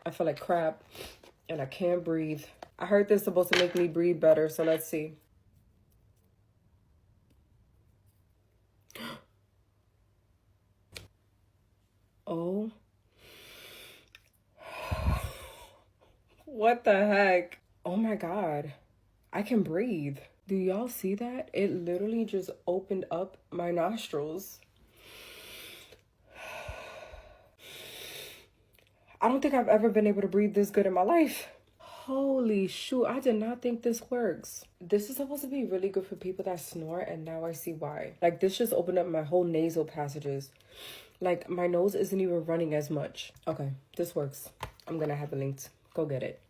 I feel like crap and I can't breathe. I heard this is supposed to make me breathe better, so let's see. Oh. What the heck? Oh my God. I can breathe. Do y'all see that? It literally just opened up my nostrils. I don't think I've ever been able to breathe this good in my life. Holy shoot, I did not think this works. This is supposed to be really good for people that snore, and now I see why. Like, this just opened up my whole nasal passages. Like, my nose isn't even running as much. Okay, this works. I'm gonna have it linked. Go get it.